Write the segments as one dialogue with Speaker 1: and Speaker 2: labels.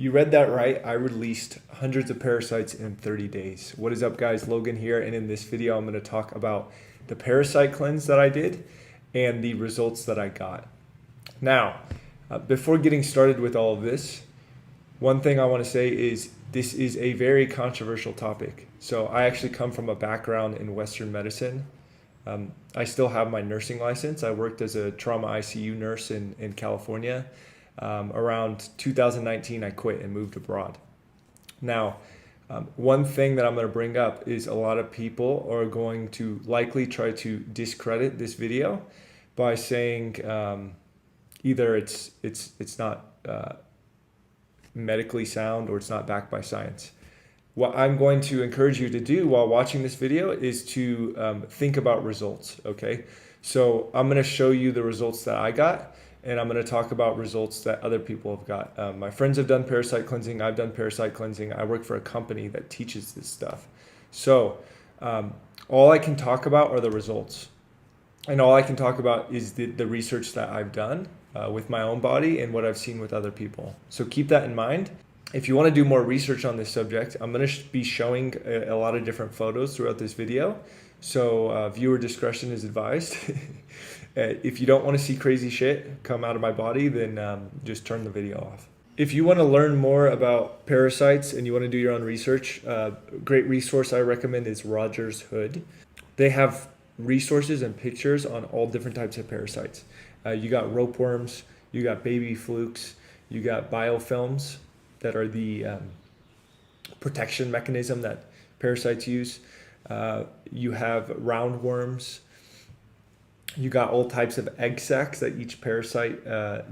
Speaker 1: You read that right. I released hundreds of parasites in 30 days. What is up, guys? Logan here. And in this video, I'm going to talk about the parasite cleanse that I did and the results that I got. Now, before getting started with all of this, one thing I want to say is this is a very controversial topic. So I actually come from a background in Western medicine. I still have my nursing license. I worked as a trauma ICU nurse in California. Around 2019, I quit and moved abroad. Now, one thing that I'm going to bring up is a lot of people are going to likely try to discredit this video by saying either it's not medically sound or it's not backed by science. What I'm going to encourage you to do while watching this video is to think about results, okay? So I'm going to show you the results that I got, and I'm going to talk about results that other people have got. My friends have done parasite cleansing. I've done parasite cleansing. I work for a company that teaches this stuff. So all I can talk about are the results. And all I can talk about is the research that I've done with my own body and what I've seen with other people. So keep that in mind. If you want to do more research on this subject, I'm going to be showing a lot of different photos throughout this video. So viewer discretion is advised. If you don't want to see crazy shit come out of my body, then just turn the video off. If you want to learn more about parasites and you want to do your own research, a great resource I recommend is Rogers Hood. They have resources and pictures on all different types of parasites. You got ropeworms, you got baby flukes, you got biofilms that are the protection mechanism that parasites use. You have roundworms. You got all types of egg sacs that each parasite,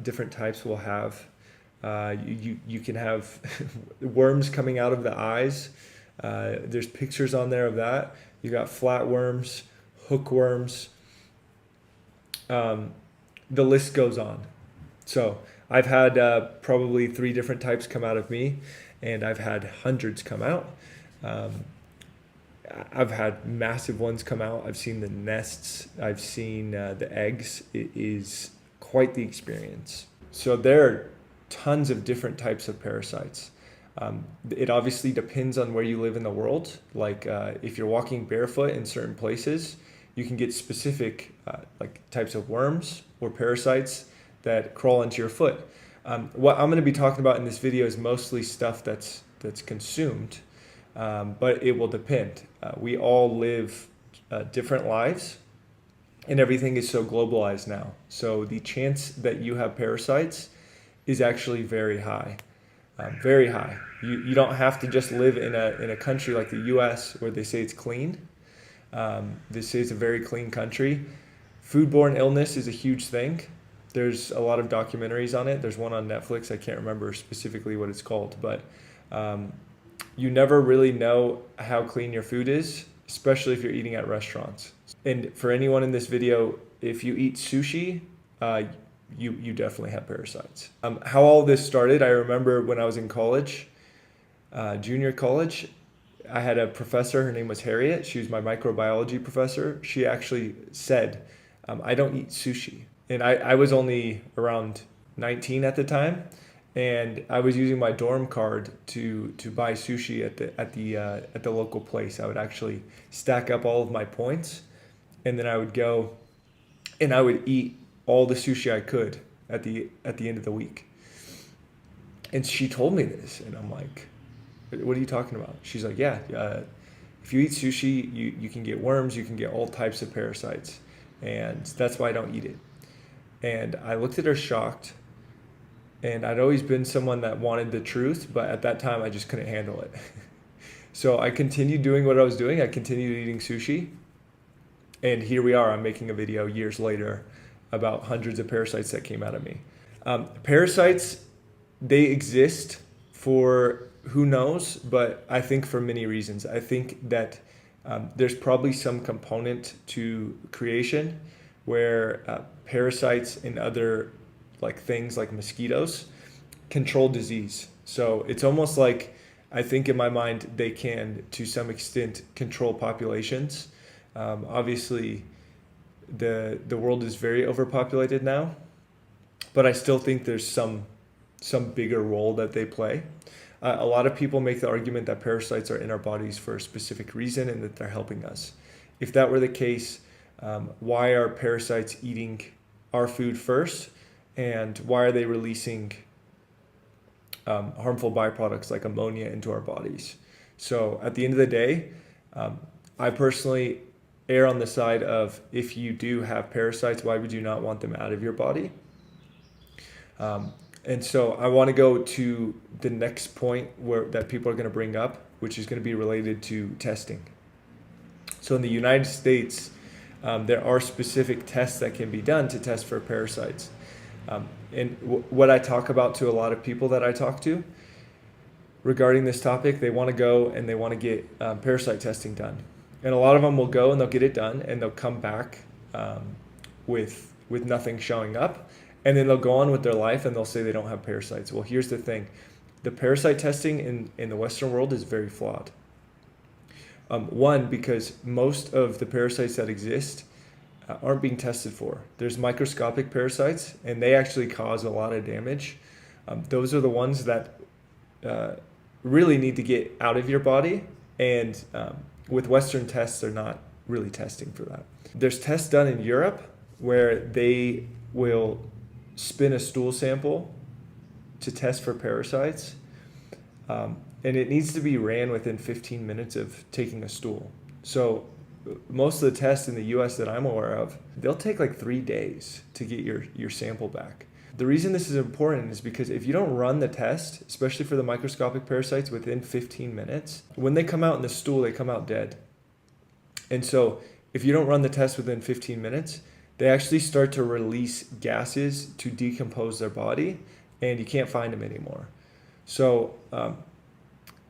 Speaker 1: different types will have. You can have worms coming out of the eyes. There's pictures on there of that. You got flatworms, hookworms. The list goes on. So I've had probably 3 different types come out of me, and I've had hundreds come out. I've had massive ones come out. I've seen the nests. I've seen the eggs. It is quite the experience. So there are tons of different types of parasites. It obviously depends on where you live in the world. Like if you're walking barefoot in certain places, you can get specific like types of worms or parasites that crawl into your foot. What I'm going to be talking about in this video is mostly stuff that's consumed. But it will depend. We all live different lives, and everything is so globalized now. So the chance that you have parasites is actually very high, very high. You don't have to just live in a country like the U.S. where they say it's clean. They say it's a very clean country. Foodborne illness is a huge thing. There's a lot of documentaries on it. There's one on Netflix. I can't remember specifically what it's called, but you never really know how clean your food is, especially if you're eating at restaurants. And for anyone in this video, if you eat sushi, you definitely have parasites. How all this started, I remember when I was in college, junior college, I had a professor, her name was Harriet. She was my microbiology professor. She actually said, I don't eat sushi. And I was only around 19 at the time. And I was using my dorm card to buy sushi at the local place. I would actually stack up all of my points, and then I would go and I would eat all the sushi I could at the end of the week. And she told me this, and I'm like, "What are you talking about?" She's like, "Yeah, if you eat sushi, you can get worms, you can get all types of parasites, and that's why I don't eat it." And I looked at her shocked. And I'd always been someone that wanted the truth, but at that time I just couldn't handle it. So I continued doing what I was doing. I continued eating sushi. And here we are. I'm making a video years later about hundreds of parasites that came out of me. Parasites, they exist for who knows, but I think for many reasons. I think that there's probably some component to creation where parasites and other like things like mosquitoes control disease. So it's almost like, I think in my mind, they can to some extent control populations. Obviously the world is very overpopulated now, but I still think there's some some bigger role that they play. A lot of people make the argument that parasites are in our bodies for a specific reason and that they're helping us. If that were the case, why are parasites eating our food first? And why are they releasing harmful byproducts like ammonia into our bodies? So at the end of the day, I personally err on the side of, if you do have parasites, why would you not want them out of your body? And so I want to go to the next point that people are going to bring up, which is going to be related to testing. So in the United States, there are specific tests that can be done to test for parasites. What I talk about to a lot of people that I talk to regarding this topic, they want to go and they want to get parasite testing done. And a lot of them will go and they'll get it done and they'll come back with nothing showing up. And then they'll go on with their life and they'll say they don't have parasites. Well, here's the thing. The parasite testing in the Western world is very flawed. One, because most of the parasites that exist aren't being tested for. There's microscopic parasites and they actually cause a lot of damage. Those are the ones that really need to get out of your body. And with Western tests, they're not really testing for that. There's tests done in Europe where they will spin a stool sample to test for parasites. And it needs to be ran within 15 minutes of taking a stool. So most of the tests in the US that I'm aware of, they'll take like 3 days to get your sample back. The reason this is important is because if you don't run the test, especially for the microscopic parasites, within 15 minutes, when they come out in the stool, they come out dead. And so if you don't run the test within 15 minutes, they actually start to release gases to decompose their body, and you can't find them anymore. So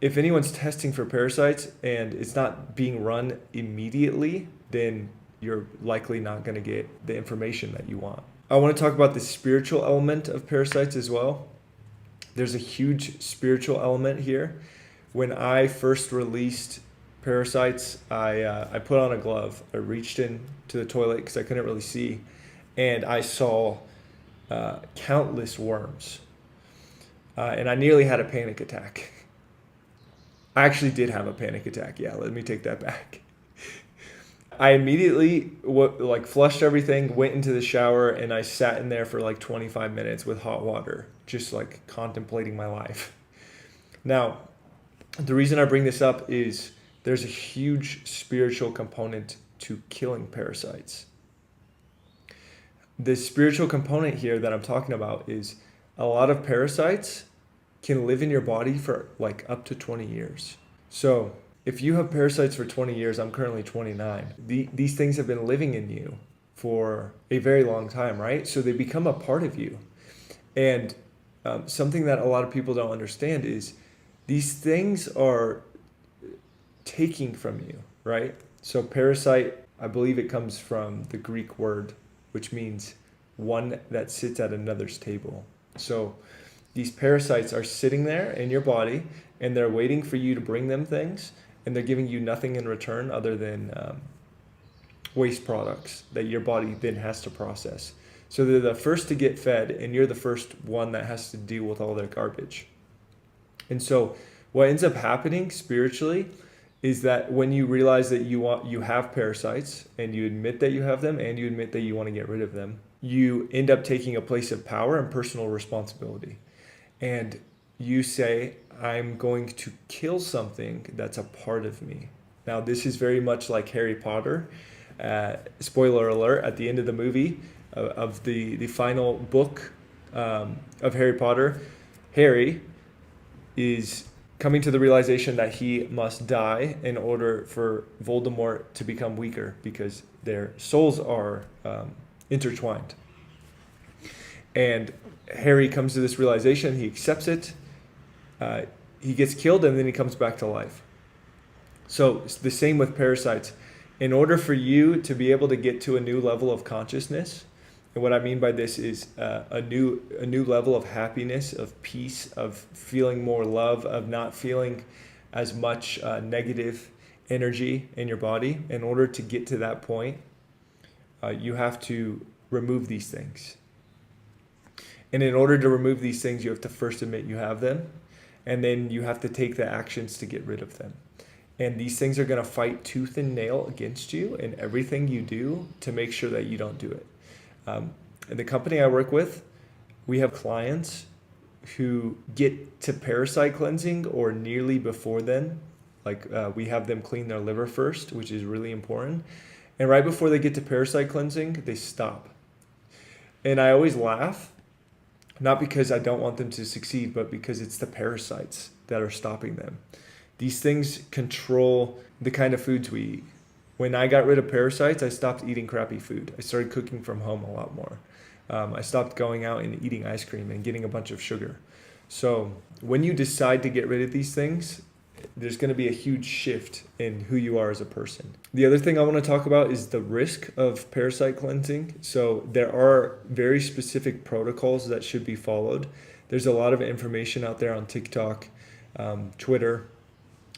Speaker 1: if anyone's testing for parasites and it's not being run immediately, then you're likely not going to get the information that you want. I want to talk about the spiritual element of parasites as well. There's a huge spiritual element here. When I first released parasites, I put on a glove. I reached in to the toilet because I couldn't really see, and I saw countless worms. And I nearly had a panic attack. I actually did have a panic attack. Yeah, let me take that back. I immediately flushed everything, went into the shower, and I sat in there for like 25 minutes with hot water, just like contemplating my life. Now, the reason I bring this up is there's a huge spiritual component to killing parasites. The spiritual component here that I'm talking about is a lot of parasites can live in your body for like up to 20 years. So if you have parasites for 20 years, I'm currently 29. These things have been living in you for a very long time, right? So they become a part of you. And something that a lot of people don't understand is these things are taking from you, right? So parasite, I believe it comes from the Greek word, which means one that sits at another's table. So these parasites are sitting there in your body and they're waiting for you to bring them things, and they're giving you nothing in return other than waste products that your body then has to process. So they're the first to get fed and you're the first one that has to deal with all their garbage. And so what ends up happening spiritually is that when you realize that you have parasites and you admit that you have them and you admit that you want to get rid of them, you end up taking a place of power and personal responsibility. And you say, I'm going to kill something that's a part of me. Now, this is very much like Harry Potter. Spoiler alert, at the end of the movie, of the final book of Harry Potter, Harry is coming to the realization that he must die in order for Voldemort to become weaker because their souls are intertwined. And Harry comes to this realization, he accepts it, he gets killed, and then he comes back to life. So it's the same with parasites. In order for you to be able to get to a new level of consciousness, and what I mean by this is a new level of happiness, of peace, of feeling more love, of not feeling as much negative energy in your body. In order to get to that point, you have to remove these things. And in order to remove these things, you have to first admit you have them, and then you have to take the actions to get rid of them. And these things are going to fight tooth and nail against you in everything you do to make sure that you don't do it. In the company I work with, we have clients who get to parasite cleansing or nearly before then. We have them clean their liver first, which is really important. And right before they get to parasite cleansing, they stop. And I always laugh, not because I don't want them to succeed, but because it's the parasites that are stopping them. These things control the kind of foods we eat. When I got rid of parasites, I stopped eating crappy food. I started cooking from home a lot more. I stopped going out and eating ice cream and getting a bunch of sugar. So when you decide to get rid of these things, there's going to be a huge shift in who you are as a person. The other thing I want to talk about is the risk of parasite cleansing. So there are very specific protocols that should be followed. There's a lot of information out there on TikTok, Twitter,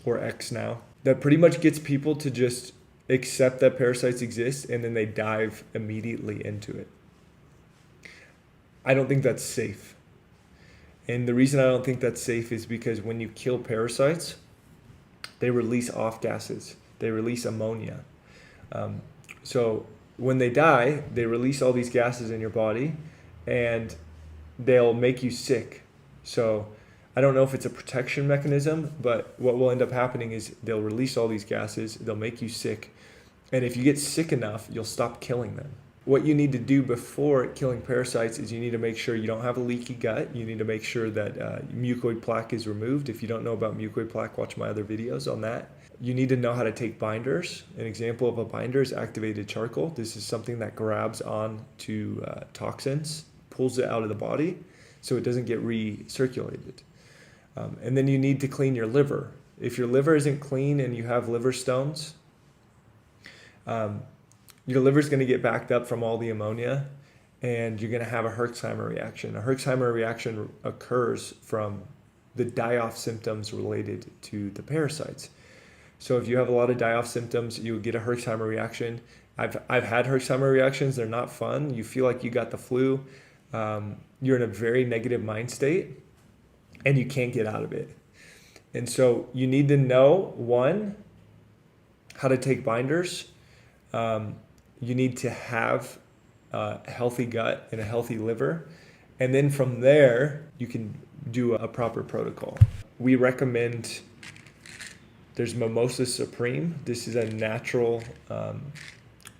Speaker 1: or X now, that pretty much gets people to just accept that parasites exist and then they dive immediately into it. I don't think that's safe. And the reason I don't think that's safe is because when you kill parasites, they release off gases. They release ammonia. So when they die, they release all these gases in your body and they'll make you sick. So I don't know if it's a protection mechanism, but what will end up happening is they'll release all these gases, they'll make you sick. And if you get sick enough, you'll stop killing them. What you need to do before killing parasites is you need to make sure you don't have a leaky gut. You need to make sure that mucoid plaque is removed. If you don't know about mucoid plaque, watch my other videos on that. You need to know how to take binders. An example of a binder is activated charcoal. This is something that grabs on to toxins, pulls it out of the body so it doesn't get recirculated. And then you need to clean your liver. If your liver isn't clean and you have liver stones, your liver is going to get backed up from all the ammonia and you're going to have a Herxheimer reaction. A Herxheimer reaction occurs from the die-off symptoms related to the parasites. So if you have a lot of die-off symptoms, you get a Herxheimer reaction. I've had Herxheimer reactions. They're not fun. You feel like you got the flu. You're in a very negative mind state and you can't get out of it. And so you need to know, one, how to take binders. You need to have a healthy gut and a healthy liver. And then from there, you can do a proper protocol. We recommend, there's Mimosa Supreme. This is a natural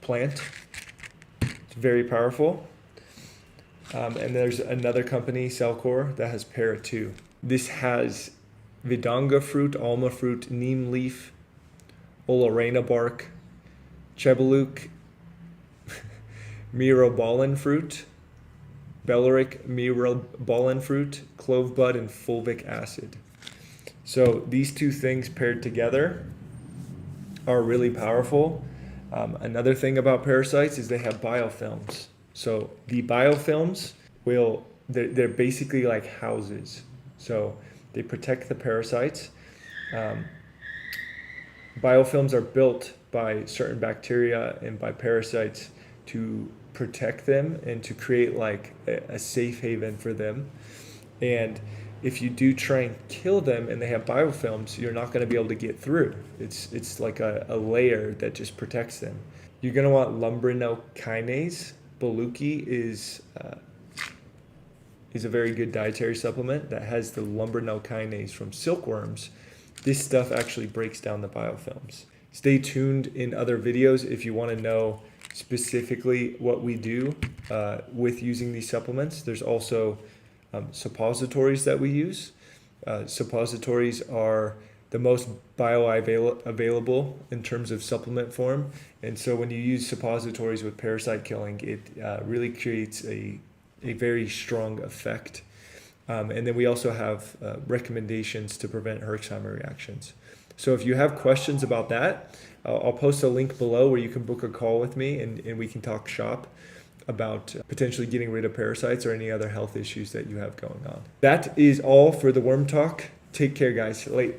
Speaker 1: plant. It's very powerful. And there's another company, Cellcore, that has Para 2. This has Vidanga fruit, alma fruit, neem leaf, olorena bark, chebuluk, myrobalan fruit, Bellaric myrobalan fruit, clove bud, and fulvic acid. So these two things paired together are really powerful. Another thing about parasites is they have biofilms. So the biofilms they're basically like houses. So they protect the parasites. Biofilms are built by certain bacteria and by parasites to protect them and to create like a safe haven for them. And if you do try and kill them and they have biofilms, you're not going to be able to get through. It's like a layer that just protects them. You're going to want lumbrinol-kinase. Baluchi is a very good dietary supplement that has the lumbrinol-kinase from silkworms. This stuff actually breaks down the biofilms. Stay tuned in other videos if you want to know specifically what we do with using these supplements. There's also suppositories that we use. Suppositories are the most bioavailable in terms of supplement form. And so when you use suppositories with parasite killing, it really creates a very strong effect. And then we also have recommendations to prevent Herxheimer reactions. So if you have questions about that, I'll post a link below where you can book a call with me and we can talk shop about potentially getting rid of parasites or any other health issues that you have going on. That is all for the worm talk. Take care, guys. Late.